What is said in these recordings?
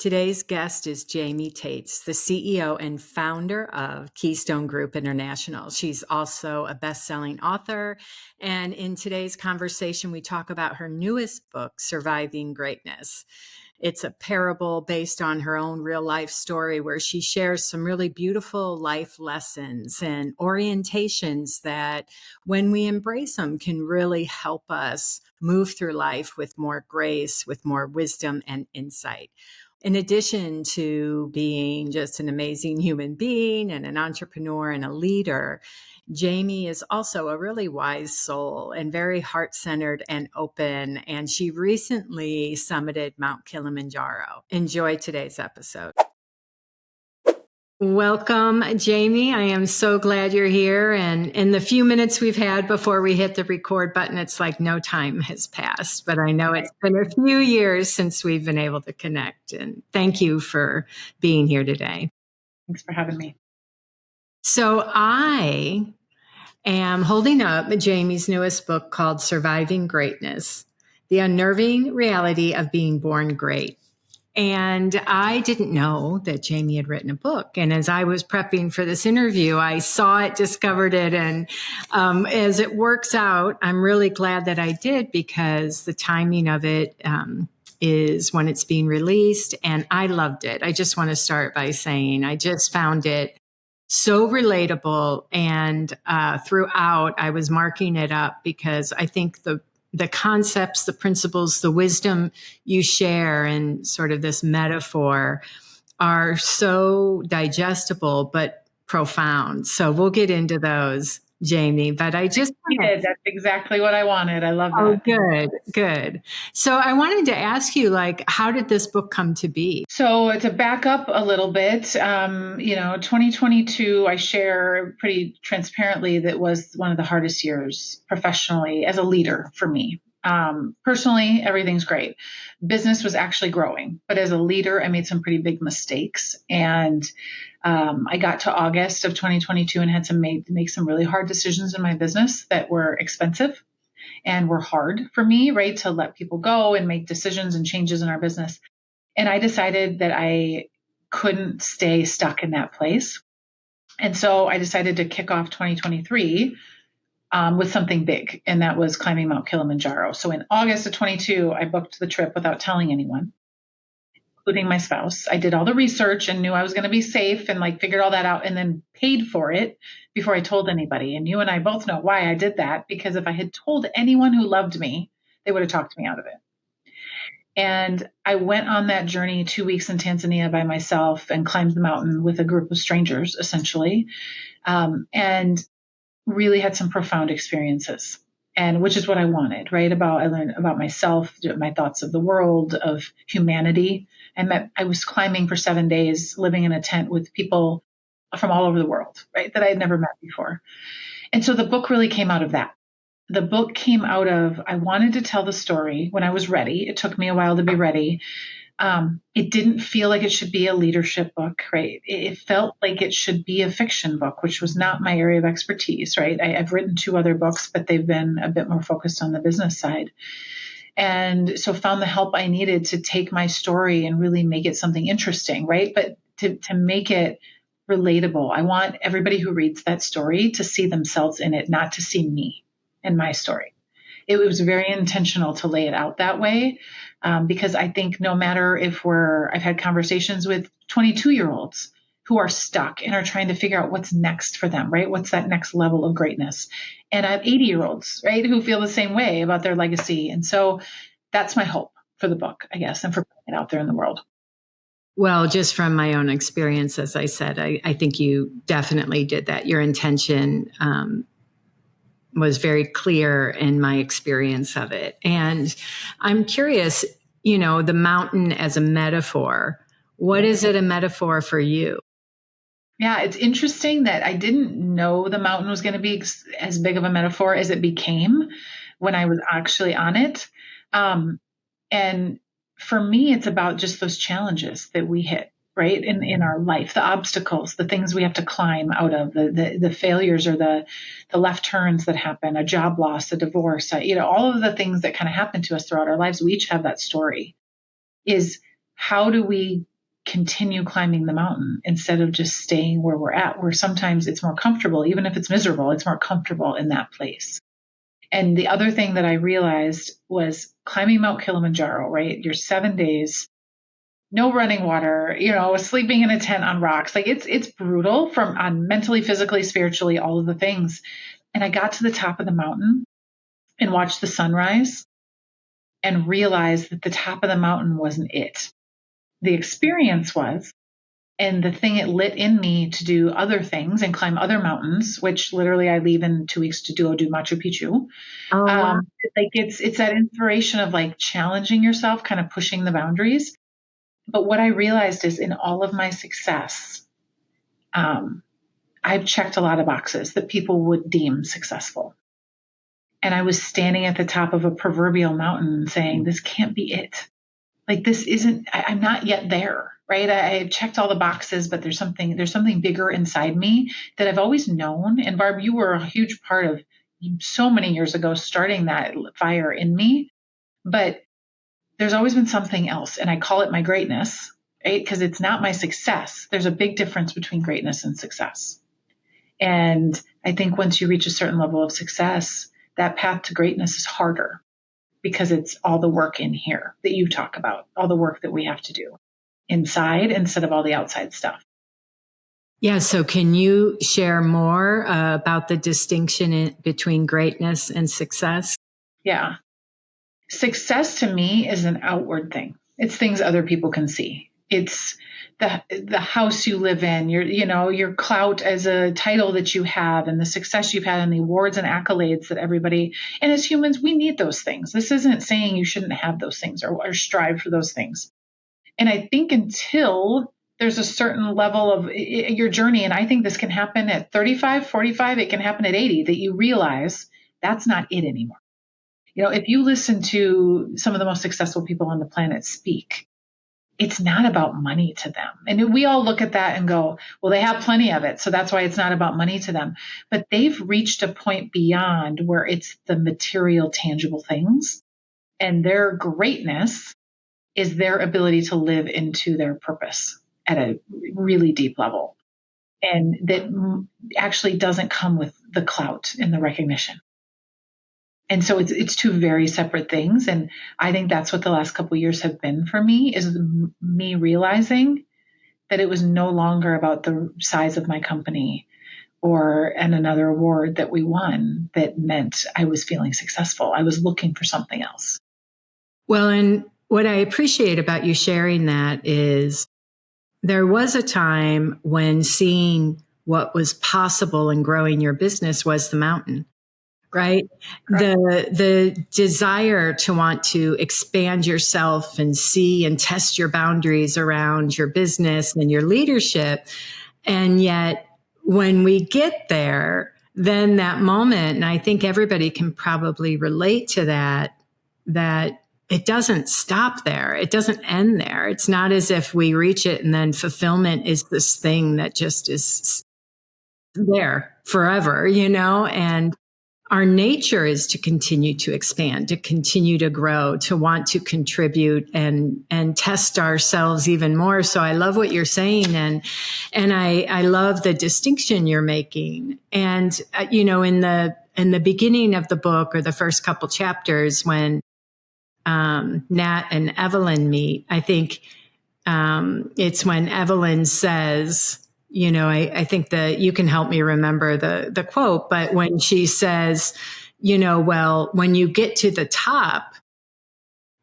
Today's guest is Jaime Taets, the CEO and founder of Keystone Group International. She's also a best-selling author. And in today's conversation, we talk about her newest book, Surviving Greatness. It's a parable based on her own real life story where she shares some really beautiful life lessons and orientations that, when we embrace them, can really help us move through life with more grace, with more wisdom and insight. In addition to being just an amazing human being and an entrepreneur and a leader, Jaime is also a really wise soul and very heart-centered and open. And she recently summited Mount Kilimanjaro. Enjoy today's episode. Welcome, Jaime. I am so glad you're here. And in the few minutes we've had before we hit the record button, it's like no time has passed. But I know it's been a few years since we've been able to connect. And thank you for being here today. Thanks for having me. So I am holding up Jaime's newest book called Surviving Greatness, The Unnerving Reality of Being Born Great. And I didn't know that Jaime had written a book. And as I was prepping for this interview, I saw it, discovered it. And as it works out, I'm really glad that I did, because the timing of it is when it's being released. And I loved it. I just want to start by saying I just found it so relatable. And throughout, I was marking it up because I think the concepts, the principles, the wisdom you share and sort of this metaphor are so digestible, but profound. So we'll get into those, Jaime, but I just... That's exactly what I wanted. I love that. Oh, good. So I wanted to ask you, how did this book come to be? So to back up a little bit, 2022, I share pretty transparently that was one of the hardest years professionally as a leader for me. Personally, everything's great. Business was actually growing, but as a leader, I made some pretty big mistakes. And I got to August of 2022 and had to make some really hard decisions in my business that were expensive and were hard for me, right? To let people go and make decisions and changes in our business. And I decided that I couldn't stay stuck in that place. And so I decided to kick off 2023 with something big, and that was climbing Mount Kilimanjaro. So in August of 22, I booked the trip without telling anyone, including my spouse. I did all the research and knew I was going to be safe and figured all that out, and then paid for it before I told anybody. And you and I both know why I did that, because if I had told anyone who loved me, they would have talked me out of it. And I went on that journey 2 weeks in Tanzania by myself and climbed the mountain with a group of strangers, essentially, and really had some profound experiences, and which is what I wanted, right? I learned about myself, my thoughts of the world, of humanity. I was climbing for 7 days, living in a tent with people from all over the world, right? That I had never met before. And so the book really came out of that. The book came out of, I wanted to tell the story when I was ready. It took me a while to be ready. It didn't feel like it should be a leadership book, right? It felt like it should be a fiction book, which was not my area of expertise, right? I've written 2 other books, but they've been a bit more focused on the business side. And so found the help I needed to take my story and really make it something interesting, right? But to make it relatable. I want everybody who reads that story to see themselves in it, not to see me and my story. It was very intentional to lay it out that way, because I think no matter if I've had conversations with 22-year-olds who are stuck and are trying to figure out what's next for them, right? What's that next level of greatness? And I have 80-year-olds, right, who feel the same way about their legacy. And so that's my hope for the book, I guess, and for putting it out there in the world. Well, just from my own experience, as I said, I think you definitely did that. Your intention was very clear in my experience of it. And I'm curious, the mountain as a metaphor, what is it a metaphor for you? Yeah, it's interesting that I didn't know the mountain was going to be as big of a metaphor as it became when I was actually on it. And for me, it's about just those challenges that we hit, right? In our life, the obstacles, the things we have to climb out of, the failures or the left turns that happen, a job loss, a divorce, all of the things that kind of happen to us throughout our lives. We each have that story. Is how do we continue climbing the mountain instead of just staying where we're at, where sometimes it's more comfortable. Even if it's miserable, it's more comfortable in that place. And the other thing that I realized was climbing Mount Kilimanjaro, right? You're 7 days, no running water, sleeping in a tent on rocks. Like it's brutal on mentally, physically, spiritually, all of the things. And I got to the top of the mountain and watched the sunrise and realized that the top of the mountain wasn't it. The experience was, and the thing it lit in me to do other things and climb other mountains, which literally I leave in 2 weeks to do Machu Picchu. Oh, wow. Like it's that inspiration of like challenging yourself, kind of pushing the boundaries. But what I realized is in all of my success, I've checked a lot of boxes that people would deem successful. And I was standing at the top of a proverbial mountain saying, this can't be it. Like this isn't, I'm not yet there, right? I checked all the boxes, but there's something bigger inside me that I've always known. And Barb, you were a huge part of so many years ago, starting that fire in me, but there's always been something else. And I call it my greatness, right? Because it's not my success. There's a big difference between greatness and success. And I think once you reach a certain level of success, that path to greatness is harder because it's all the work in here that you talk about, all the work that we have to do inside instead of all the outside stuff. Yeah. So can you share more about the distinction between greatness and success? Yeah. Success to me is an outward thing. It's things other people can see. It's the house you live in, your clout as a title that you have and the success you've had and the awards and accolades that everybody, and as humans, we need those things. This isn't saying you shouldn't have those things or strive for those things. And I think until there's a certain level of your journey, and I think this can happen at 35, 45, it can happen at 80, that you realize that's not it anymore. If you listen to some of the most successful people on the planet speak, it's not about money to them. And we all look at that and go, well, they have plenty of it, so that's why it's not about money to them. But they've reached a point beyond where it's the material, tangible things. And their greatness is their ability to live into their purpose at a really deep level. And that actually doesn't come with the clout and the recognition. And so it's two very separate things. And I think that's what the last couple of years have been for me, is me realizing that it was no longer about the size of my company and another award that we won that meant I was feeling successful. I was looking for something else. Well, and what I appreciate about you sharing that is there was a time when seeing what was possible in growing your business was the mountain. Right. The desire to want to expand yourself and see and test your boundaries around your business and your leadership. And yet when we get there, then that moment, and I think everybody can probably relate to that it doesn't stop there. It doesn't end there. It's not as if we reach it and then fulfillment is this thing that just is there forever, and our nature is to continue to expand, to continue to grow, to want to contribute and test ourselves even more. So I love what you're saying. And I love the distinction you're making. And, in the beginning of the book or the first couple chapters, when, Nat and Evelyn meet, I think, it's when Evelyn says, I think that you can help me remember the quote, but when she says, well, when you get to the top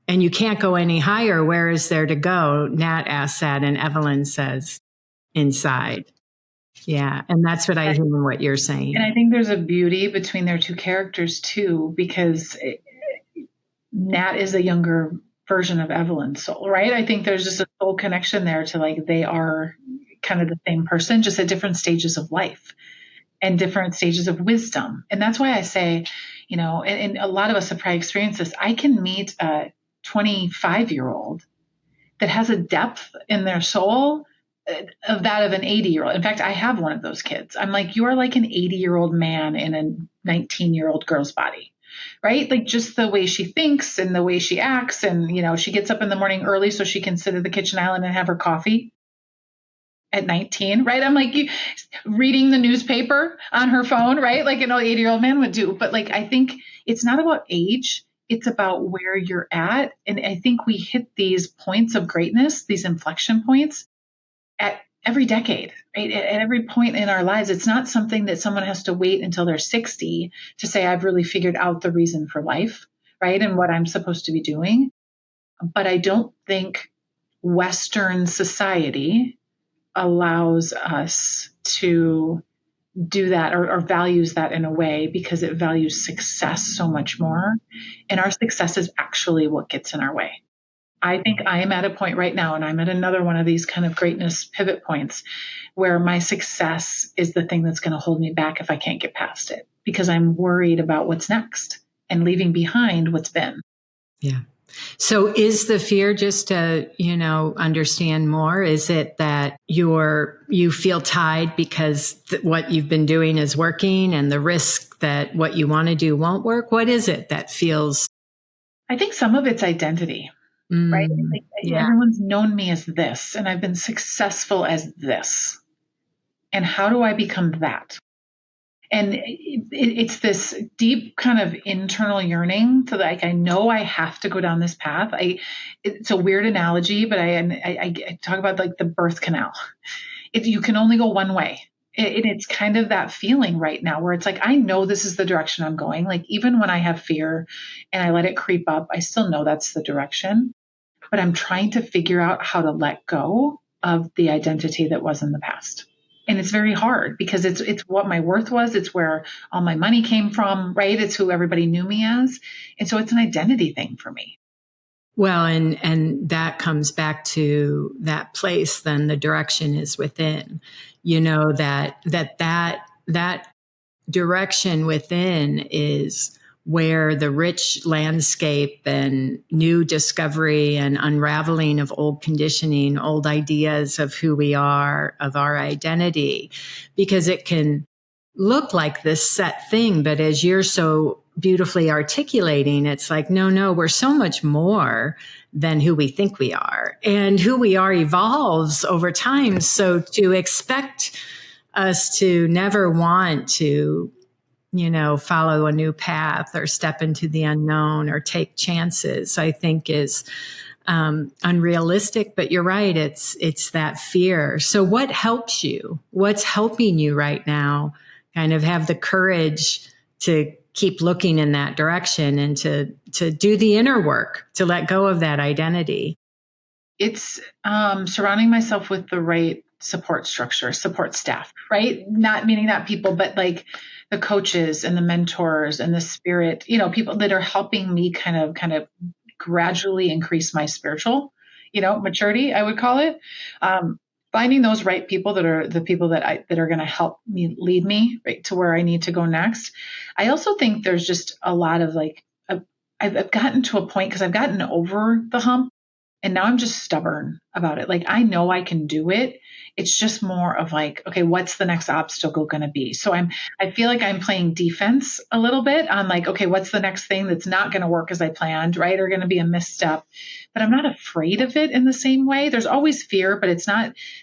and you can't go any higher, where is there to go? Nat asks that, and Evelyn says, inside. Yeah. And that's what I hear in what you're saying. And I think there's a beauty between their two characters too, because Nat is a younger version of Evelyn's soul, right? I think there's just a soul connection there to like, they are kind of the same person, just at different stages of life and different stages of wisdom. And that's why I say, and a lot of us have probably experienced this. I can meet a 25-year-old that has a depth in their soul of that of an 80-year-old. In fact, I have one of those kids. I'm like, you are like an 80-year-old man in a 19-year-old girl's body, right? Like just the way she thinks and the way she acts. And, she gets up in the morning early so she can sit at the kitchen island and have her coffee. at 19, right? I'm like reading the newspaper on her phone, right? Like an 80-year-old man would do. But like, I think it's not about age. It's about where you're at. And I think we hit these points of greatness, these inflection points at every decade, right? At every point in our lives. It's not something that someone has to wait until they're 60 to say, I've really figured out the reason for life, right? And what I'm supposed to be doing. But I don't think Western society allows us to do that or values that in a way because it values success so much more. And our success is actually what gets in our way. I think I am at a point right now, and I'm at another one of these kind of greatness pivot points where my success is the thing that's going to hold me back if I can't get past it because I'm worried about what's next and leaving behind what's been. Yeah. So is the fear, just to, understand more, is it that you feel tied because what you've been doing is working and the risk that what you want to do won't work? What is it that feels? I think some of it's identity, right? Like Yeah. everyone's known me as this and I've been successful as this. And how do I become that? And it's this deep kind of internal yearning to like, I know I have to go down this path. It's a weird analogy, but I talk about like the birth canal. You can only go one way. It's kind of that feeling right now where it's like, I know this is the direction I'm going. Like even when I have fear and I let it creep up, I still know that's the direction, but I'm trying to figure out how to let go of the identity that was in the past. And it's very hard because it's what my worth was. It's where all my money came from, right? It's who everybody knew me as. And so it's an identity thing for me. Well, and that comes back to that place, then the direction is within, that direction within is where the rich landscape and new discovery and unraveling of old conditioning, old ideas of who we are, of our identity, because it can look like this set thing. But as you're so beautifully articulating, it's like, no, we're so much more than who we think we are. And who we are evolves over time. So to expect us to never want to follow a new path or step into the unknown or take chances, I think is unrealistic. But you're right. It's that fear. So what helps you? What's helping you right now kind of have the courage to keep looking in that direction and to do the inner work, to let go of that identity? It's surrounding myself with the right support structure, support staff, right? Not meaning not people, but like the coaches and the mentors and the spirit, people that are helping me kind of gradually increase my spiritual, maturity, I would call it. Finding those right people that are the people that are going to help me lead me right to where I need to go next. I also think there's just a lot of I've gotten to a point because I've gotten over the hump. And now I'm just stubborn about it. Like, I know I can do it. It's just more of like, okay, what's the next obstacle going to be? So I feel like I'm playing defense a little bit on like, okay, what's the next thing that's not going to work as I planned, right? Or going to be a misstep, but I'm not afraid of it in the same way. There's always fear, but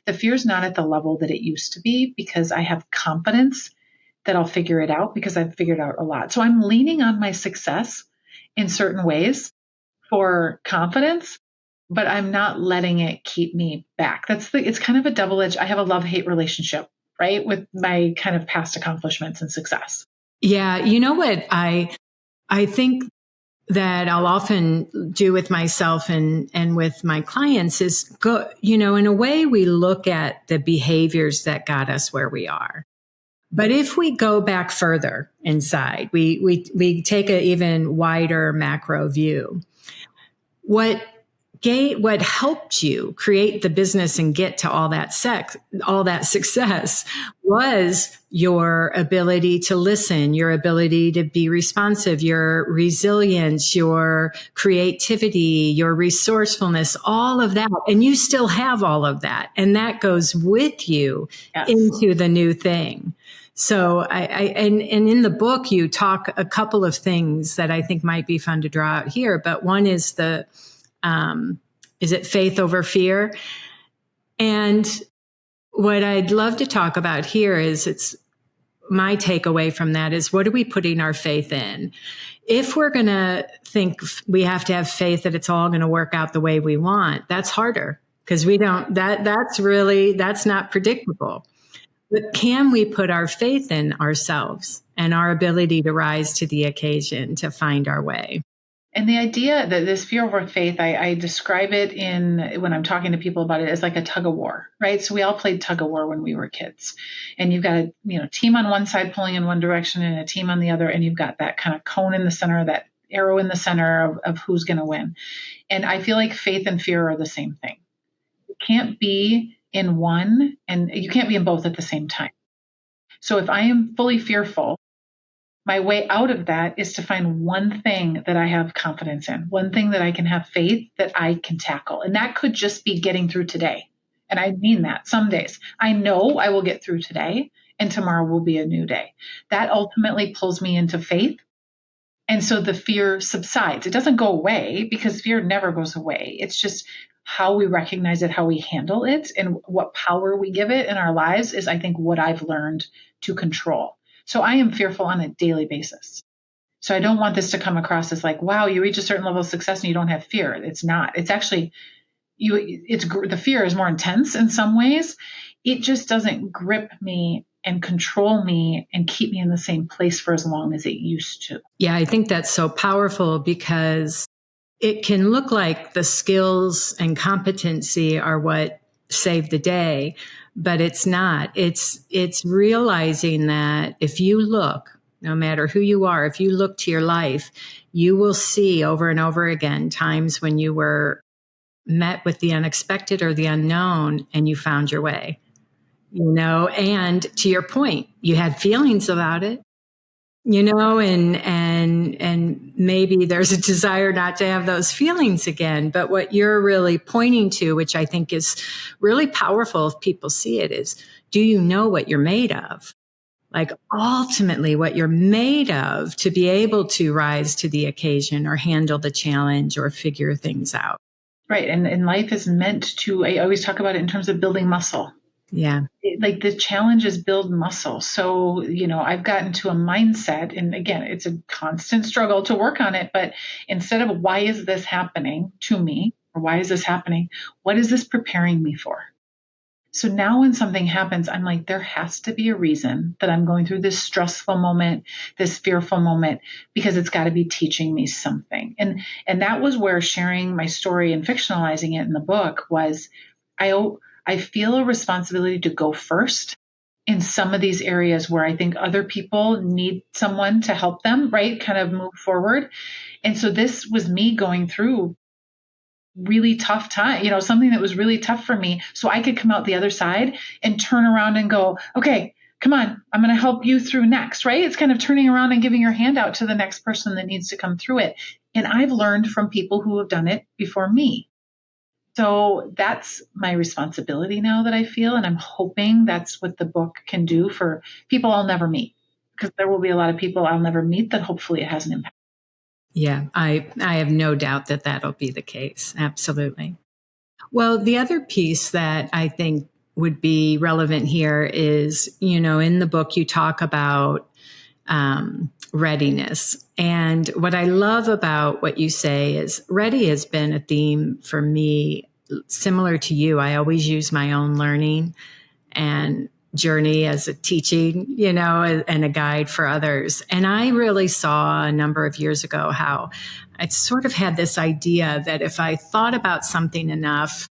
the fear's not at the level that it used to be because I have confidence that I'll figure it out because I've figured out a lot. So I'm leaning on my success in certain ways for confidence, but I'm not letting it keep me back. It's kind of a double-edged, I have a love-hate relationship, right? With my kind of past accomplishments and success. Yeah. You know what I think that I'll often do with myself and with my clients is go, in a way we look at the behaviors that got us where we are. But if we go back further inside, we take an even wider macro view. What helped you create the business and get to all that success was your ability to listen, your ability to be responsive, your resilience, your creativity, your resourcefulness, all of that. And you still have all of that. And that goes with you into the new thing. So and in the book, you talk a couple of things that I think might be fun to draw out here. But one is is it faith over fear? And What I'd love to talk about here is it's my takeaway from that is what are we putting our faith in? If we're going to think we have to have faith that it's all going to work out the way we want, that's harder because we don't, that's not predictable. But can we put our faith in ourselves and our ability to rise to the occasion to find our way? And the idea that this fear over faith, I describe it when I'm talking to people about it as like a tug of war, right? So we all played tug of war when we were kids, and you've got a team on one side pulling in one direction and a team on the other, and you've got that kind of cone in the center, that arrow in the center of who's going to win. And I feel like faith and fear are the same thing. You can't be in one, and you can't be in both at the same time. So if I am fully fearful, my way out of that is to find one thing that I have confidence in, one thing that I can have faith that I can tackle. And that could just be getting through today. And I mean that some days. I know I will get through today and tomorrow will be a new day. That ultimately pulls me into faith. And so the fear subsides. It doesn't go away because fear never goes away. It's just how we recognize it, how we handle it, and what power we give it in our lives is, I think, what I've learned to control. So I am fearful on a daily basis. So I don't want this to come across as like, wow, you reach a certain level of success and you don't have fear. It's not. It's actually, the fear is more intense in some ways. It just doesn't grip me and control me and keep me in the same place for as long as it used to. Yeah, I think that's so powerful because it can look like the skills and competency are what save the day, but it's not. It's realizing that if you look, no matter who you are, if you look to your life, you will see over and over again times when you were met with the unexpected or the unknown and you found your way, and to your point, you had feelings about it, and maybe there's a desire not to have those feelings again. But what you're really pointing to, which I think is really powerful if people see it, is do you know what you're made of? Like ultimately what you're made of to be able to rise to the occasion or handle the challenge or figure things out. Right. And life is meant to, I always talk about it in terms of building muscle. Yeah. Like the challenge is build muscle. So, I've gotten to a mindset, and again, it's a constant struggle to work on it. But instead of why is this happening to me, or why is this happening? What is this preparing me for? So now when something happens, I'm like, there has to be a reason that I'm going through this stressful moment, this fearful moment, because it's got to be teaching me something. And that was where sharing my story and fictionalizing it in the book was, I feel a responsibility to go first in some of these areas where I think other people need someone to help them, right? Kind of move forward. And so this was me going through really tough time, something that was really tough for me. So I could come out the other side and turn around and go, okay, come on, I'm going to help you through next, right? It's kind of turning around and giving your hand out to the next person that needs to come through it. And I've learned from people who have done it before me. So that's my responsibility now that I feel. And I'm hoping that's what the book can do for people I'll never meet, because there will be a lot of people I'll never meet that hopefully it has an impact. Yeah, I have no doubt that that'll be the case. Absolutely. Well, the other piece that I think would be relevant here is, in the book, you talk about readiness. And what I love about what you say is ready has been a theme for me, similar to you. I always use my own learning and journey as a teaching, and a guide for others. And I really saw a number of years ago how I sort of had this idea that if I thought about something enough,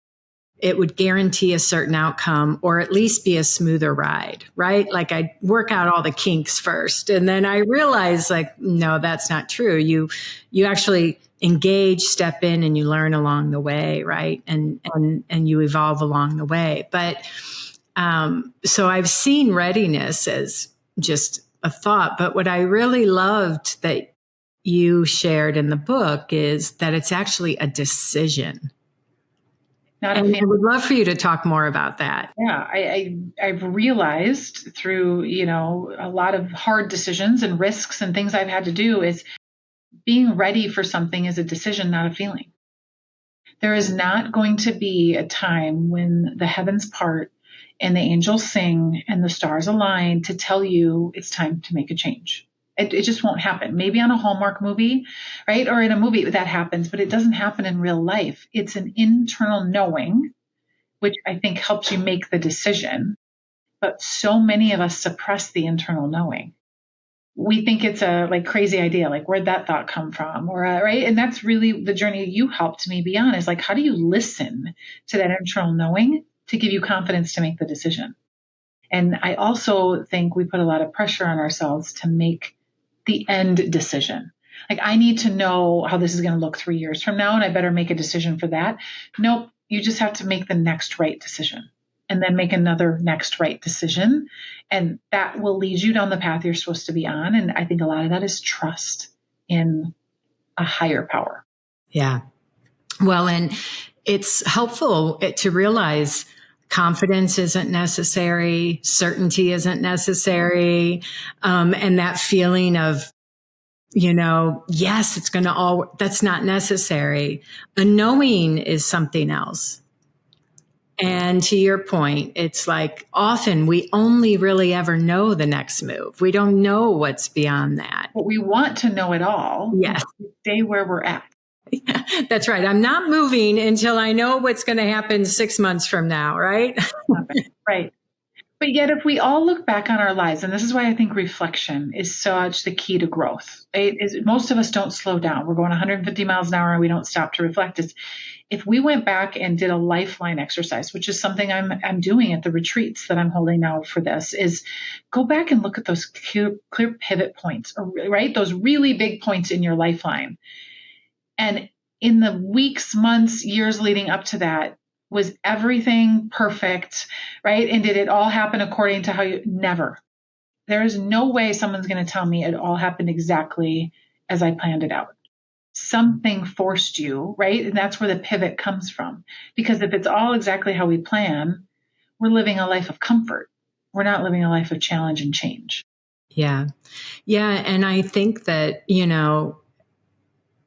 it would guarantee a certain outcome or at least be a smoother ride, right? Like I'd work out all the kinks first. And then I realized no, that's not true. You actually engage, step in, and you learn along the way, right? And you evolve along the way. But so I've seen readiness as just a thought, but what I really loved that you shared in the book is that it's actually a decision. And I would love for you to talk more about that. Yeah, I've realized through, a lot of hard decisions and risks and things I've had to do is being ready for something is a decision, not a feeling. There is not going to be a time when the heavens part and the angels sing and the stars align to tell you it's time to make a change. It just won't happen. Maybe on a Hallmark movie, right? Or in a movie that happens, but it doesn't happen in real life. It's an internal knowing, which I think helps you make the decision. But so many of us suppress the internal knowing. We think it's a like crazy idea, like where'd that thought come from? Or right. And that's really the journey you helped me be on, is like, how do you listen to that internal knowing to give you confidence to make the decision? And I also think we put a lot of pressure on ourselves to make the end decision. Like, I need to know how this is going to look 3 years from now, and I better make a decision for that. Nope. You just have to make the next right decision, and then make another next right decision. And that will lead you down the path you're supposed to be on. And I think a lot of that is trust in a higher power. Yeah. Well, and it's helpful to realize confidence isn't necessary, certainty isn't necessary, and that feeling of, yes, it's going to all, that's not necessary. A knowing is something else. And to your point, it's like often we only really ever know the next move. We don't know what's beyond that. But we want to know it all. Yes. Stay where we're at. That's right. I'm not moving until I know what's going to happen 6 months from now, right? Right. But yet, if we all look back on our lives, and this is why I think reflection is such the key to growth. Most of us don't slow down. We're going 150 miles an hour and we don't stop to reflect. If we went back and did a lifeline exercise, which is something I'm doing at the retreats that I'm holding now for this, is go back and look at those clear pivot points, right? Those really big points in your lifeline. And in the weeks, months, years leading up to that, was everything perfect, right? And did it all happen according to how you? Never. There is no way someone's going to tell me it all happened exactly as I planned it out. Something forced you, right? And that's where the pivot comes from. Because if it's all exactly how we plan, we're living a life of comfort. We're not living a life of challenge and change. Yeah. Yeah. And I think that,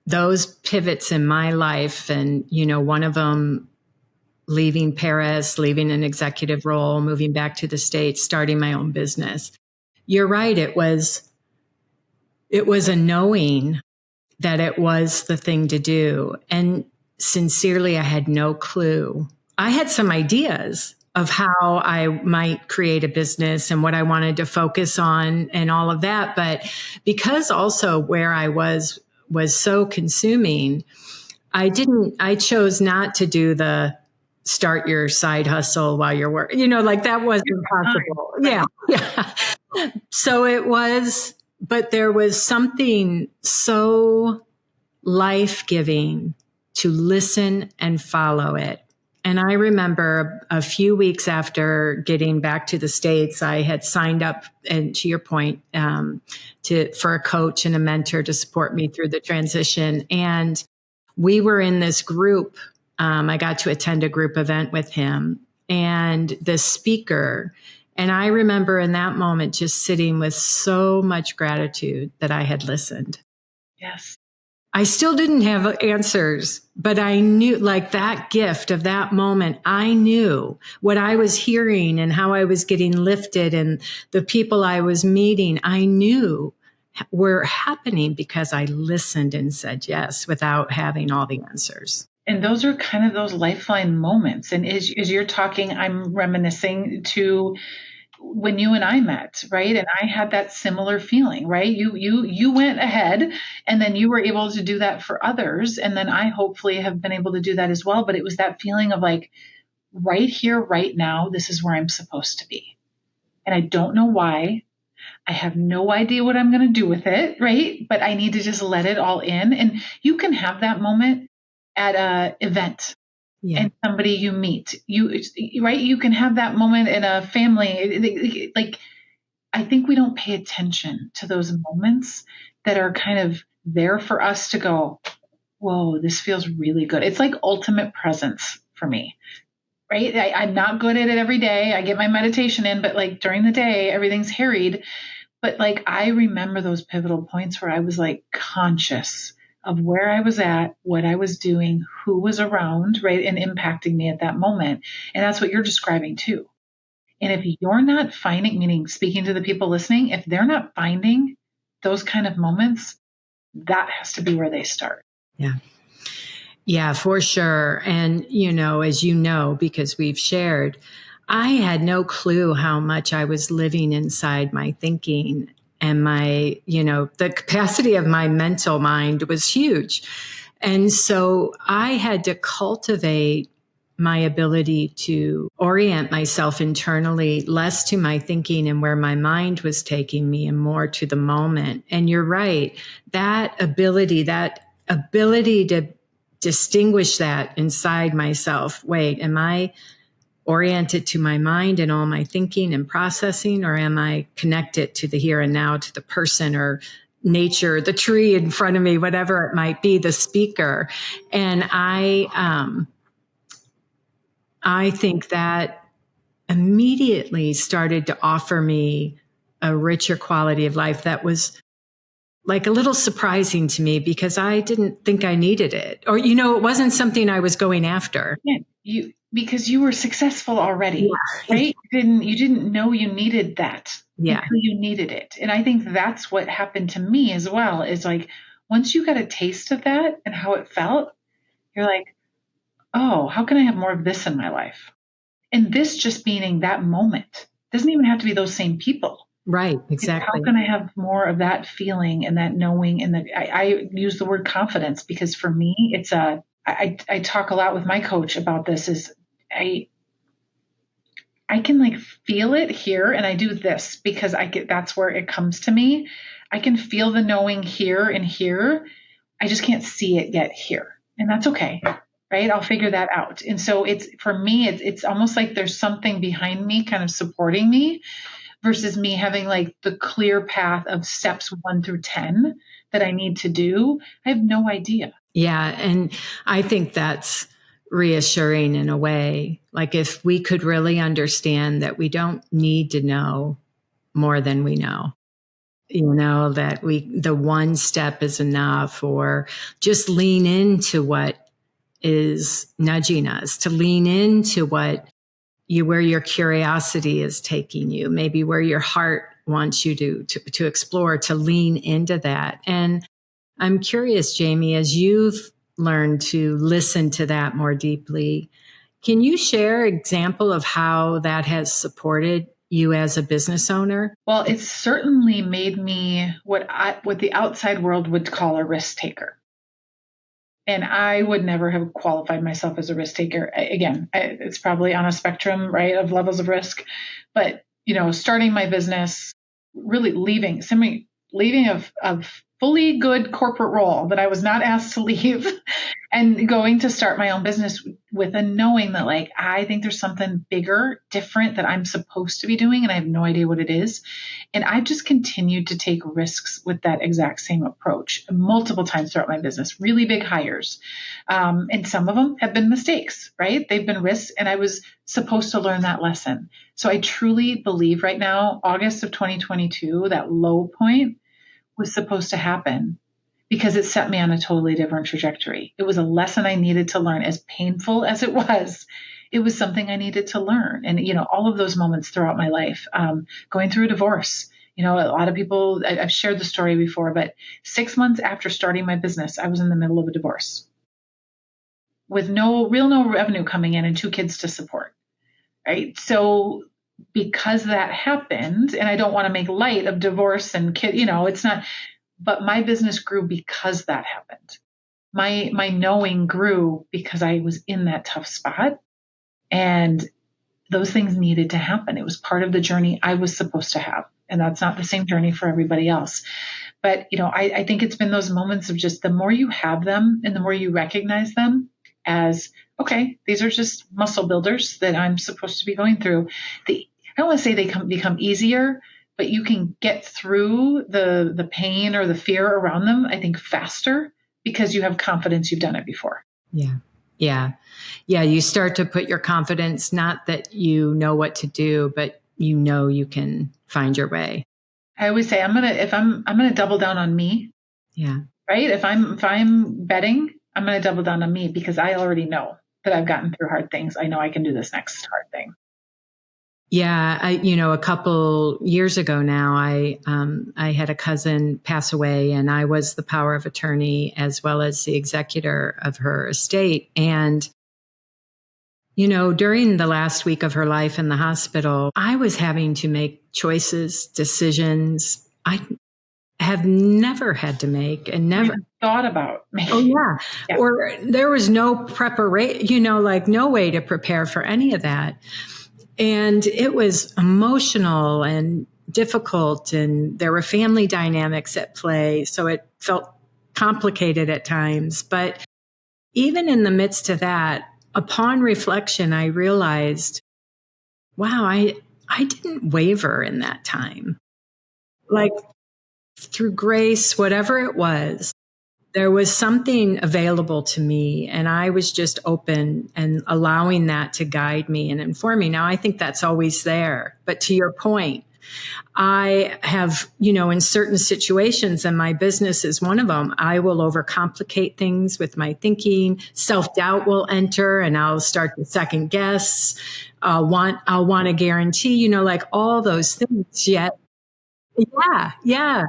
those pivots in my life, and, one of them, leaving Paris, leaving an executive role, moving back to the States, starting my own business. You're right. It was a knowing that it was the thing to do. And sincerely, I had no clue. I had some ideas of how I might create a business and what I wanted to focus on and all of that. But because also where I was so consuming, I chose not to do the start your side hustle while you're working, like that wasn't possible. Yeah. So it was, but there was something so life-giving to listen and follow it. And I remember a few weeks after getting back to the States, I had signed up, and to your point, for a coach and a mentor to support me through the transition. And we were in this group. I got to attend a group event with him and the speaker. And I remember in that moment just sitting with so much gratitude that I had listened. Yes. I still didn't have answers, but I knew, like, that gift of that moment, I knew what I was hearing and how I was getting lifted and the people I was meeting, I knew were happening because I listened and said yes without having all the answers. And those are kind of those lifeline moments. And as you're talking, I'm reminiscing to when you and I met, right? And I had that similar feeling, right? You went ahead and then you were able to do that for others. And then I hopefully have been able to do that as well. But it was that feeling of like, right here, right now, this is where I'm supposed to be. And I don't know why. I have no idea what I'm going to do with it, right? But I need to just let it all in. And you can have that moment at an event. Yeah. And somebody you meet, right? You can have that moment in a family. Like, I think we don't pay attention to those moments that are kind of there for us to go, whoa, this feels really good. It's like ultimate presence for me, right? I'm not good at it every day. I get my meditation in, but like during the day, everything's harried. But like, I remember those pivotal points where I was like conscious of where I was at, what I was doing, who was around, right, and impacting me at that moment. And that's what you're describing too. And if you're not finding, meaning speaking to the people listening, if they're not finding those kind of moments, that has to be where they start. Yeah. Yeah, for sure. And, as you know, because we've shared, I had no clue how much I was living inside my thinking, and the capacity of my mental mind was huge. And so I had to cultivate my ability to orient myself internally, less to my thinking and where my mind was taking me, and more to the moment. And you're right, that ability to distinguish that inside myself. Wait, am I oriented to my mind and all my thinking and processing, or am I connected to the here and now, to the person or nature, the tree in front of me, whatever it might be, the speaker? And I think that immediately started to offer me a richer quality of life that was like a little surprising to me, because I didn't think I needed it. Or, it wasn't something I was going after. Yeah, because you were successful already, right? You didn't know you needed that Yeah. until you needed it. And I think that's what happened to me as well, is like, once you got a taste of that and how it felt, you're like, oh, how can I have more of this in my life? And this just meaning that moment doesn't even have to be those same people. Right. It's how Exactly. can I have more of that feeling and that knowing? And I use the word confidence, because for me, I talk a lot with my coach about this, is I can like feel it here, and I do this because that's where it comes to me. I can feel the knowing here and here. I just can't see it yet here. And that's okay. Right. I'll figure that out. And so for me, it's almost like there's something behind me kind of supporting me, versus me having like the clear path of steps 1 through 10 that I need to do. I have no idea. Yeah. And I think that's reassuring in a way. Like, if we could really understand that we don't need to know more than we know, that the one step is enough, or just lean into what is nudging us, to lean into where your curiosity is taking you, maybe where your heart wants you to explore, to lean into that. And I'm curious, Jaime, as you've learned to listen to that more deeply, can you share an example of how that has supported you as a business owner? Well, it's certainly made me what the outside world would call a risk taker. And I would never have qualified myself as a risk taker. Again, it's probably on a spectrum, right, of levels of risk. But, starting my business, really leaving of fully good corporate role that I was not asked to leave, and going to start my own business with a knowing that, like, I think there's something bigger, different that I'm supposed to be doing, and I have no idea what it is. And I've just continued to take risks with that exact same approach multiple times throughout my business, really big hires. And some of them have been mistakes, right? They've been risks, and I was supposed to learn that lesson. So I truly believe right now, August of 2022, that low point was supposed to happen, because it set me on a totally different trajectory. It was a lesson I needed to learn. As painful as it was something I needed to learn. And, all of those moments throughout my life, going through a divorce, a lot of people, I've shared the story before, but 6 months after starting my business, I was in the middle of a divorce with no revenue coming in and 2 kids to support. Right. So because that happened, and I don't want to make light of divorce and kid, it's not, but my business grew because that happened. My knowing grew because I was in that tough spot, and those things needed to happen. It was part of the journey I was supposed to have. And that's not the same journey for everybody else. But, I think it's been those moments of just the more you have them and the more you recognize them as, okay, these are just muscle builders that I'm supposed to be going through. I don't want to say they become easier, but you can get through the pain or the fear around them, I think, faster, because you have confidence you've done it before. Yeah. Yeah. Yeah. You start to put your confidence, not that you know what to do, but you can find your way. I always say I'm gonna double down on me. Yeah. Right? If I'm betting, I'm gonna double down on me, because I already know that I've gotten through hard things. I know I can do this next hard thing. Yeah, a couple years ago now, I had a cousin pass away, and I was the power of attorney as well as the executor of her estate. And during the last week of her life in the hospital, I was having to make choices, decisions I have never had to make and never thought about making. Oh, yeah. Yeah. Or there was no preparation, like no way to prepare for any of that. And it was emotional and difficult, and there were family dynamics at play. So it felt complicated at times. But even in the midst of that, upon reflection, I realized, wow, I didn't waver in that time. Like through grace, whatever it was, there was something available to me, and I was just open and allowing that to guide me and inform me. Now, I think that's always there. But to your point, I have, in certain situations, and my business is one of them, I will overcomplicate things with my thinking. Self-doubt will enter, and I'll start to second guess. I'll want a guarantee, like all those things. Yet, yeah.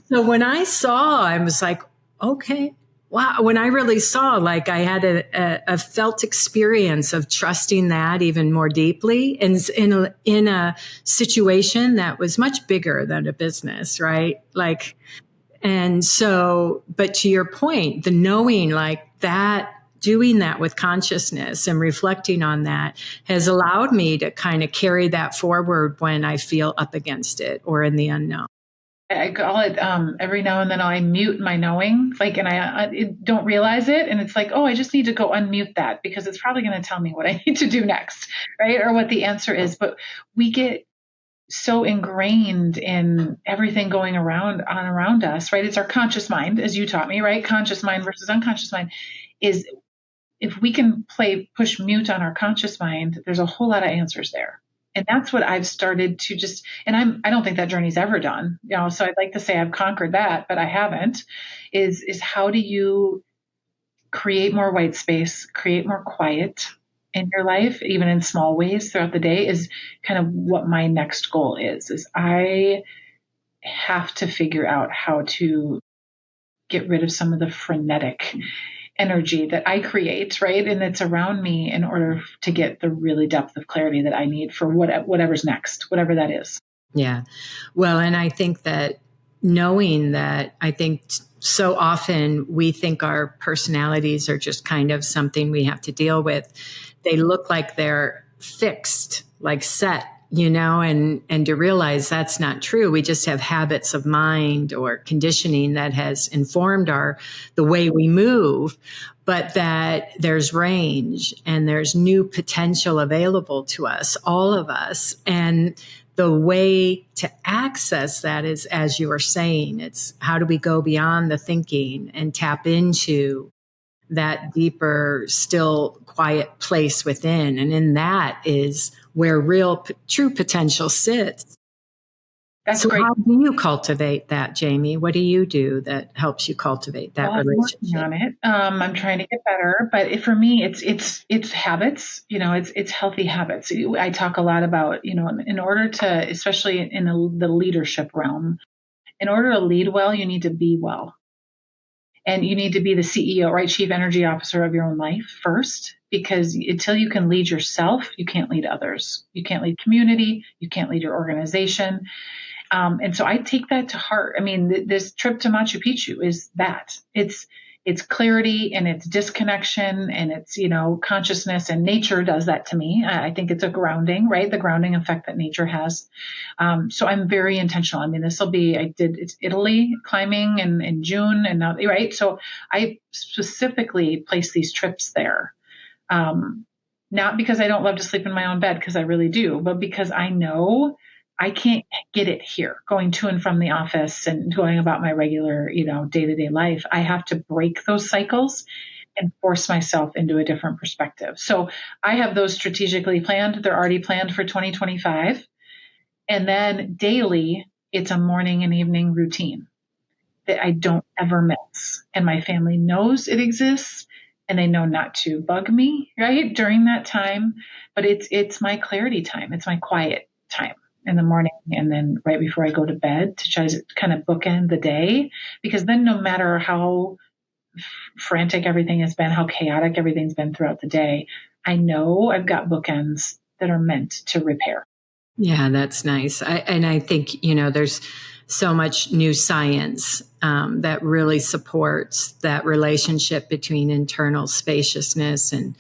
So when I saw, I was like, okay, wow. When I really saw, like I had a felt experience of trusting that even more deeply, and in a situation that was much bigger than a business, right? Like, and so, but to your point, the knowing like that, doing that with consciousness and reflecting on that has allowed me to kind of carry that forward when I feel up against it or in the unknown. I call it every now and then I mute my knowing, like, and I don't realize it. And it's like, oh, I just need to go unmute that because it's probably going to tell me what I need to do next, right? Or what the answer is. But we get so ingrained in everything going around us, right? It's our conscious mind, as you taught me, right? Conscious mind versus unconscious mind is if we can push mute on our conscious mind, there's a whole lot of answers there. And that's what I've started to just, and I don't think that journey's ever done, so I'd like to say I've conquered that, but I haven't, is how do you create more white space, create more quiet in your life, even in small ways throughout the day, is kind of what my next goal is I have to figure out how to get rid of some of the frenetic energy that I create, right? And it's around me in order to get the really depth of clarity that I need for whatever's next, whatever that is. Yeah. Well, and I think that knowing that, I think so often we think our personalities are just kind of something we have to deal with. They look like they're fixed, like set, and to realize that's not true. We just have habits of mind or conditioning that has informed the way we move, but that there's range and there's new potential available to us, all of us. And the way to access that is, as you were saying, it's how do we go beyond the thinking and tap into that deeper, still quiet place within. And in that is where real, true potential sits. That's so great. How do you cultivate that, Jamie? What do you do that helps you cultivate that relationship? I'm working on it. I'm trying to get better, but for me, it's habits. It's healthy habits. I talk a lot about, in order to, especially in the leadership realm, in order to lead well, you need to be well. And you need to be the CEO, right? Chief Energy Officer of your own life first, because until you can lead yourself, you can't lead others. You can't lead community. You can't lead your organization. And so I take that to heart. I mean, this trip to Machu Picchu is that. It's clarity and it's disconnection and it's, consciousness, and nature does that to me. I think it's a grounding, right? The grounding effect that nature has. So I'm very intentional. I mean, it's Italy climbing in June and now, right? So I specifically place these trips there. Not because I don't love to sleep in my own bed, because I really do, but because I know I can't get it here, going to and from the office and going about my regular, day-to-day life. I have to break those cycles and force myself into a different perspective. So I have those strategically planned. They're already planned for 2025. And then daily, it's a morning and evening routine that I don't ever miss. And my family knows it exists. and they know not to bug me, right, during that time. But it's my clarity time. It's my quiet time in the morning and then right before I go to bed to try to kind of bookend the day. Because then no matter how frantic everything has been, how chaotic everything's been throughout the day, I know I've got bookends that are meant to repair. Yeah, that's nice. I think, there's so much new science that really supports that relationship between internal spaciousness and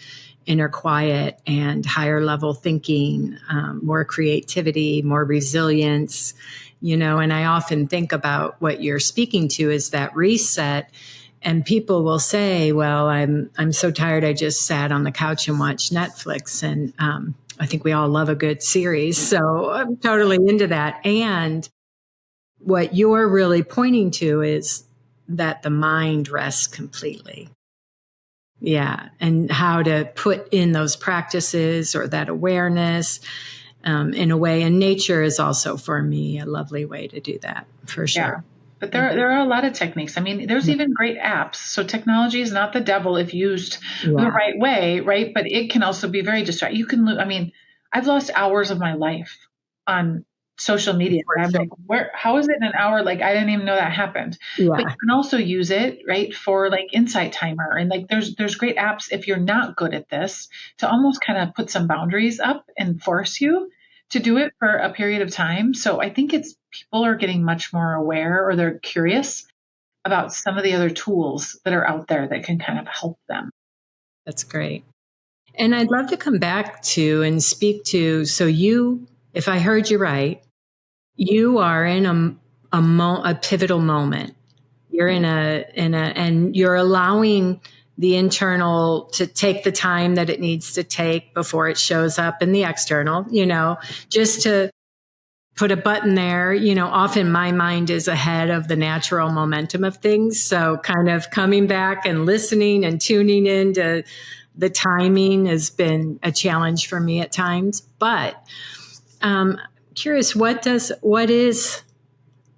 inner quiet and higher level thinking, more creativity, more resilience, and I often think about what you're speaking to is that reset. And people will say, well, I'm so tired. I just sat on the couch and watched Netflix. And I think we all love a good series. So I'm totally into that. And what you're really pointing to is that the mind rests completely. Yeah. And how to put in those practices or that awareness in a way. And nature is also, for me, a lovely way to do that, for sure. Yeah. But there are a lot of techniques. I mean, there's even great apps. So technology is not the devil if used the right way, right? But it can also be very distracting. You can, I've lost hours of my life on social media. I'm like, how is it in an hour? Like, I didn't even know that happened. Yeah. But you can also use it, right, for like Insight Timer. And like, there's great apps if you're not good at this to almost kind of put some boundaries up and force you to do it for a period of time. So I think people are getting much more aware, or they're curious about some of the other tools that are out there that can kind of help them. That's great. And I'd love to come back to and speak to, so you, if I heard you right, you are in a pivotal moment. You're and you're allowing the internal to take the time that it needs to take before it shows up in the external, just to put a button there. Often my mind is ahead of the natural momentum of things. So kind of coming back and listening and tuning into the timing has been a challenge for me at times. But curious, what is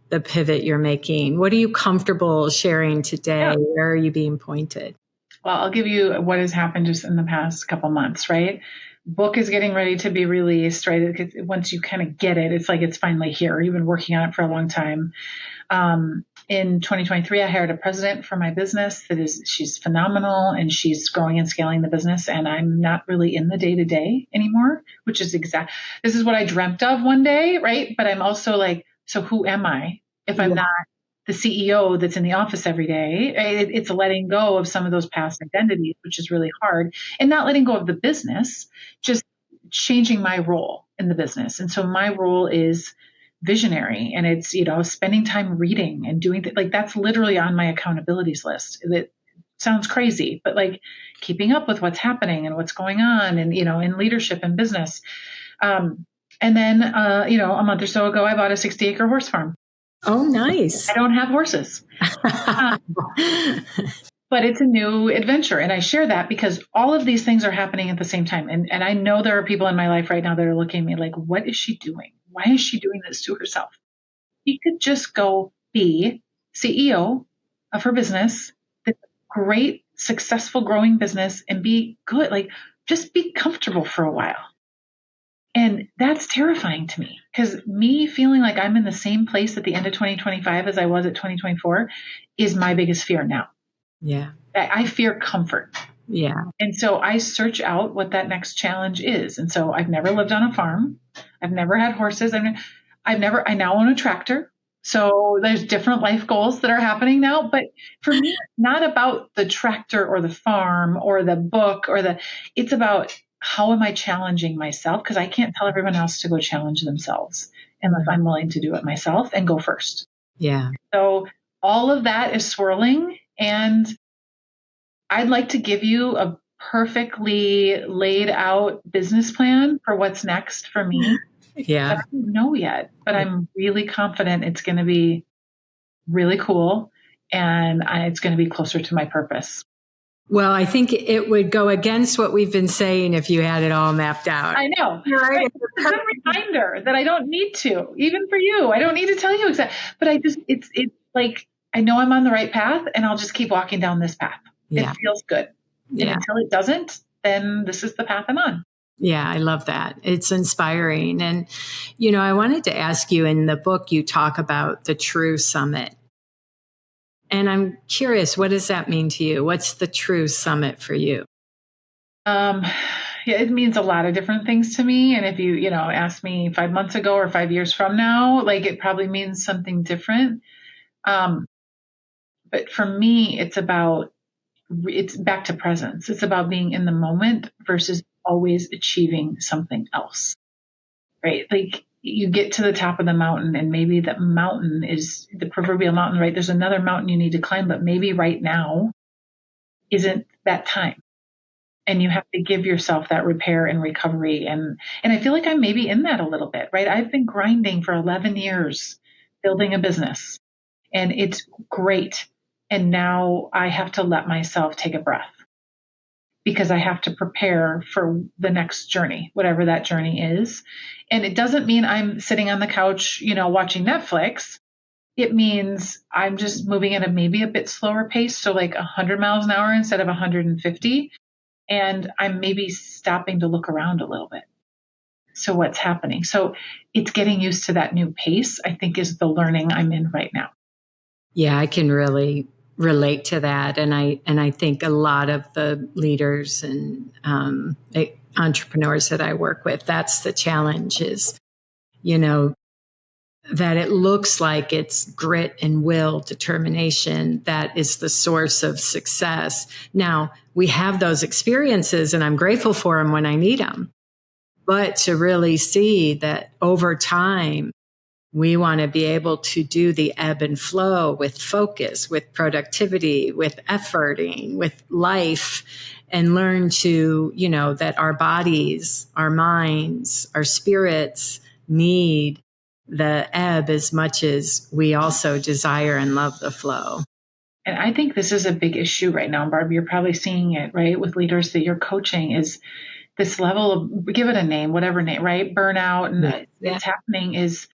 the pivot you're making? What are you comfortable sharing today? Yeah. Where are you being pointed? Well, I'll give you what has happened just in the past couple months, right? Book is getting ready to be released, right? Once you kind of get it, it's like it's finally here. You've been working on it for a long time. In 2023, I hired a president for my business she's phenomenal, and she's growing and scaling the business. And I'm not really in the day-to-day anymore, which is this is what I dreamt of one day, right? But I'm also like, so who am I if I'm not the CEO that's in the office every day? It's letting go of some of those past identities, which is really hard, and not letting go of the business, just changing my role in the business. And so my role is visionary, and it's, spending time reading and doing like that's literally on my accountabilities list. That sounds crazy, but like keeping up with what's happening and what's going on, and, in leadership and business. And then, a month or so ago, I bought a 60-acre horse farm. Oh, nice. I don't have horses, but it's a new adventure. And I share that because all of these things are happening at the same time. And I know there are people in my life right now that are looking at me like, what is she doing? Why is she doing this to herself? She could just go be CEO of her business, this great, successful, growing business, and be good. Like, just be comfortable for a while. And that's terrifying to me, because me feeling like I'm in the same place at the end of 2025 as I was at 2024 is my biggest fear now. Yeah. I fear comfort. Yeah. And so I search out what that next challenge is. And so I've never lived on a farm. I've never had horses. I now own a tractor. So there's different life goals that are happening now. But for me, it's not about the tractor or the farm or the book it's about, how am I challenging myself? Because I can't tell everyone else to go challenge themselves unless I'm willing to do it myself and go first. Yeah. So all of that is swirling, and I'd like to give you a perfectly laid out business plan for what's next for me. Yeah. I don't know yet, but I'm really confident it's going to be really cool, and it's going to be closer to my purpose. Well, I think it would go against what we've been saying if you had it all mapped out. I know. Right? It's a good reminder that I don't need to, even for you. I don't need to tell you exactly, but it's like, I know I'm on the right path, and I'll just keep walking down this path. Yeah. It feels good. And Yeah. until it doesn't, then this is the path I'm on. Yeah, I love that. It's inspiring. And, I wanted to ask you, in the book, you talk about the true summit. And I'm curious, what does that mean to you? What's the true summit for you? Yeah, it means a lot of different things to me. And if you asked me 5 months ago or 5 years from now, like it probably means something different. But for me, it's back to presence. It's about being in the moment versus always achieving something else, right? Like you get to the top of the mountain and maybe that mountain is the proverbial mountain, right? There's another mountain you need to climb, but maybe right now isn't that time. And you have to give yourself that repair and recovery. And I feel like I'm maybe in that a little bit, right? I've been grinding for 11 years building a business and it's great. And now I have to let myself take a breath because I have to prepare for the next journey, whatever that journey is. And it doesn't mean I'm sitting on the couch, watching Netflix. It means I'm just moving at maybe a bit slower pace. So like 100 miles an hour instead of 150. And I'm maybe stopping to look around a little bit. So what's happening? So it's getting used to that new pace, I think, is the learning I'm in right now. Yeah, I can really relate to that. And I think a lot of the leaders and entrepreneurs that I work with, that's the challenge is, that it looks like it's grit and will, determination that is the source of success. Now, we have those experiences and I'm grateful for them when I need them. But to really see that over time, we want to be able to do the ebb and flow with focus, with productivity, with efforting, with life, and learn to, that our bodies, our minds, our spirits need the ebb as much as we also desire and love the flow. And I think this is a big issue right now, Barb. You're probably seeing it, right, with leaders that you're coaching is this level of, give it a name, whatever name, right? Burnout. And what's happening is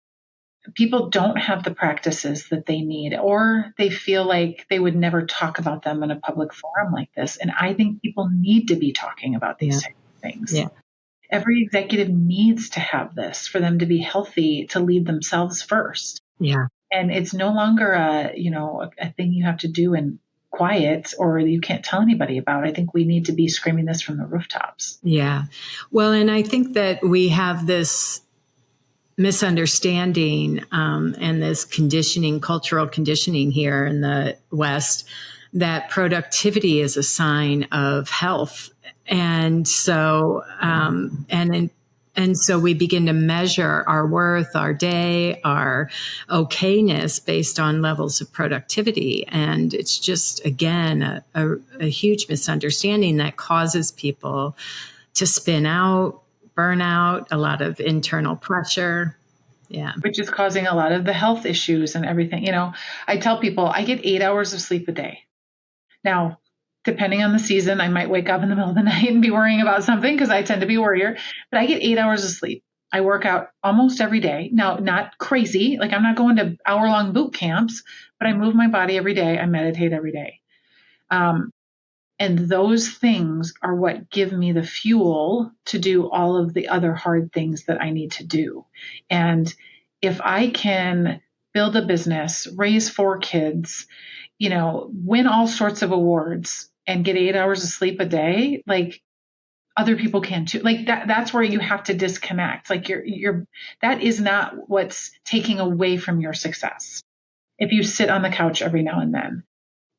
people don't have the practices that they need, or they feel like they would never talk about them in a public forum like this. And I think people need to be talking about these types of things. Yeah. Every executive needs to have this for them to be healthy, to lead themselves first. Yeah. And it's no longer a thing you have to do in quiet or you can't tell anybody about. I think we need to be screaming this from the rooftops. Yeah. Well, and I think that we have this misunderstanding and this cultural conditioning here in the West, that productivity is a sign of health. And so, and so we begin to measure our worth, our day, our okayness based on levels of productivity. And it's just, again, a huge misunderstanding that causes people to spin out, burnout, a lot of internal pressure. Yeah. Which is causing a lot of the health issues and everything. I tell people I get 8 hours of sleep a day. Now, depending on the season, I might wake up in the middle of the night and be worrying about something because I tend to be a worrier, but I get 8 hours of sleep. I work out almost every day. Now, not crazy. Like I'm not going to hour-long boot camps, but I move my body every day. I meditate every day. And those things are what give me the fuel to do all of the other hard things that I need to do. And if I can build a business, raise 4 kids, win all sorts of awards and get 8 hours of sleep a day, like other people can too. Like that's where you have to disconnect. Like that is not what's taking away from your success. If you sit on the couch every now and then,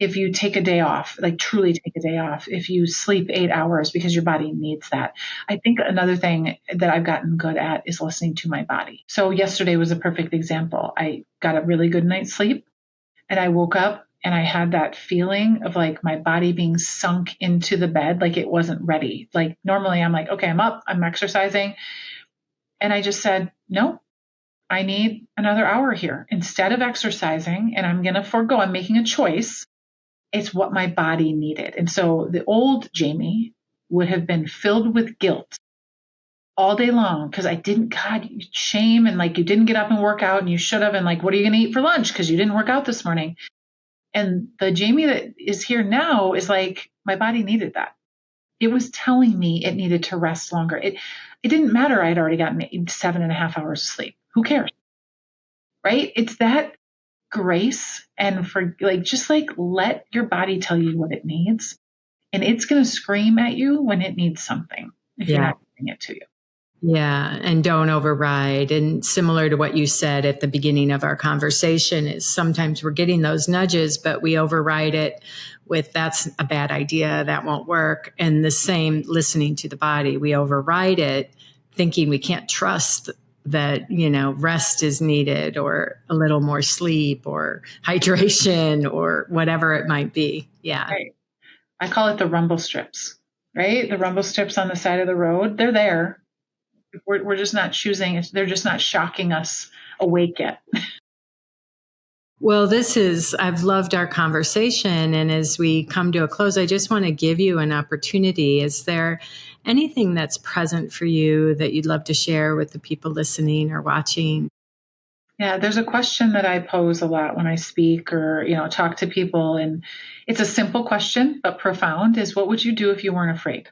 if you take a day off, like truly take a day off, if you sleep 8 hours because your body needs that. I think another thing that I've gotten good at is listening to my body. So yesterday was a perfect example. I got a really good night's sleep and I woke up and I had that feeling of like my body being sunk into the bed, like it wasn't ready. Like normally I'm like, okay, I'm up, I'm exercising. And I just said, no, I need another hour here instead of exercising. And I'm going to forego, I'm making a choice. It's what my body needed. And so the old Jaime would have been filled with guilt all day long because I didn't, God, shame. And like you didn't get up and work out and you should have. And like, what are you going to eat for lunch? Because you didn't work out this morning. And the Jaime that is here now is like, my body needed that. It was telling me it needed to rest longer. It didn't matter. I'd already gotten 7.5 hours of sleep. Who cares? Right? It's that grace and just let your body tell you what it needs. And it's going to scream at you when it needs something if you're not giving it to you. Yeah. And don't override. And similar to what you said at the beginning of our conversation is sometimes we're getting those nudges, but we override it with that's a bad idea. That won't work. And the same listening to the body, we override it thinking we can't trust that, rest is needed or a little more sleep or hydration or whatever it might be. Yeah. Right. I call it the rumble strips, right? The rumble strips on the side of the road, they're there. We're just not choosing it. They're just not shocking us awake yet. Well, I've loved our conversation. And as we come to a close, I just want to give you an opportunity. Is there anything that's present for you that you'd love to share with the people listening or watching? Yeah, there's a question that I pose a lot when I speak or, talk to people. And it's a simple question, but profound is what would you do if you weren't afraid?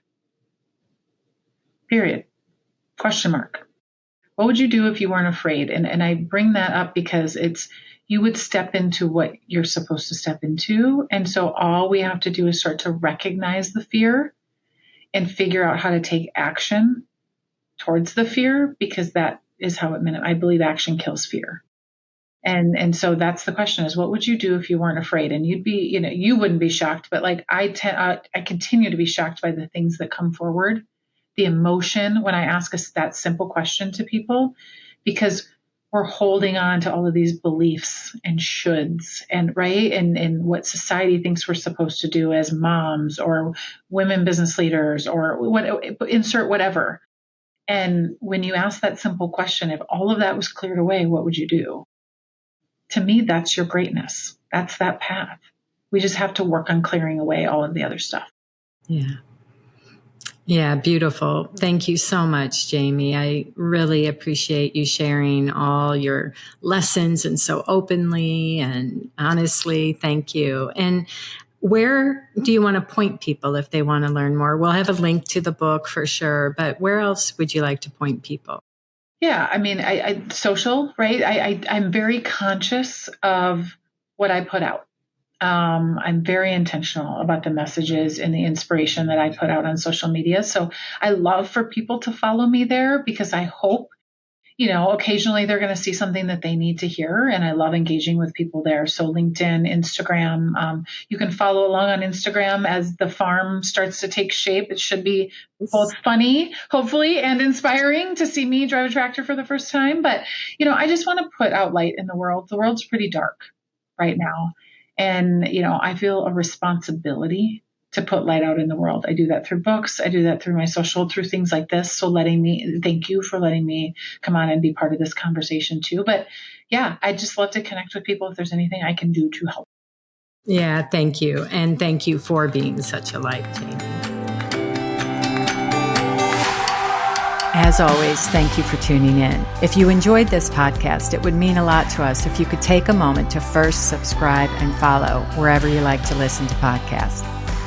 Period. Question mark. What would you do if you weren't afraid? And I bring that up because you would step into what you're supposed to step into. And so all we have to do is start to recognize the fear and figure out how to take action towards the fear, because that is how I believe action kills fear. And so that's the question is, what would you do if you weren't afraid? And you'd be, you wouldn't be shocked, but I continue to be shocked by the things that come forward. The emotion when I ask us that simple question to people, because we're holding on to all of these beliefs and shoulds and what society thinks we're supposed to do as moms or women business leaders or insert whatever. And when you ask that simple question, if all of that was cleared away, what would you do? To me, that's your greatness. That's that path. We just have to work on clearing away all of the other stuff. Yeah. Yeah, beautiful. Thank you so much, Jaime. I really appreciate you sharing all your lessons and so openly and honestly. Thank you. And where do you want to point people if they want to learn more? We'll have a link to the book for sure, but where else would you like to point people? Yeah, I mean, I social, right? I'm very conscious of what I put out. I'm very intentional about the messages and the inspiration that I put out on social media. So I love for people to follow me there because I hope, occasionally they're going to see something that they need to hear. And I love engaging with people there. So LinkedIn, Instagram, you can follow along on Instagram as the farm starts to take shape. It should be both funny, hopefully, and inspiring to see me drive a tractor for the first time. But, I just want to put out light in the world. The world's pretty dark right now. And, I feel a responsibility to put light out in the world. I do that through books. I do that through my social, through things like this. So thank you for letting me come on and be part of this conversation too. But yeah, I just love to connect with people if there's anything I can do to help. Yeah, thank you. And thank you for being such a light, Jaime. As always, thank you for tuning in. If you enjoyed this podcast, it would mean a lot to us if you could take a moment to first subscribe and follow wherever you like to listen to podcasts.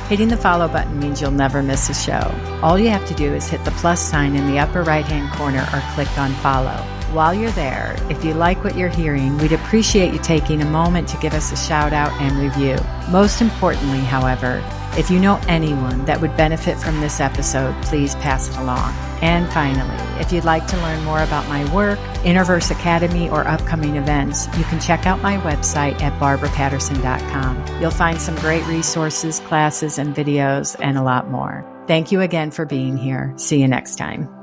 Hitting the follow button means you'll never miss a show. All you have to do is hit the plus sign in the upper right-hand corner or click on follow. While you're there, if you like what you're hearing, we'd appreciate you taking a moment to give us a shout out and review. Most importantly, however, if you know anyone that would benefit from this episode, please pass it along. And finally, if you'd like to learn more about my work, Innerverse Academy, or upcoming events, you can check out my website at barbarapatterson.com. You'll find some great resources, classes, and videos, and a lot more. Thank you again for being here. See you next time.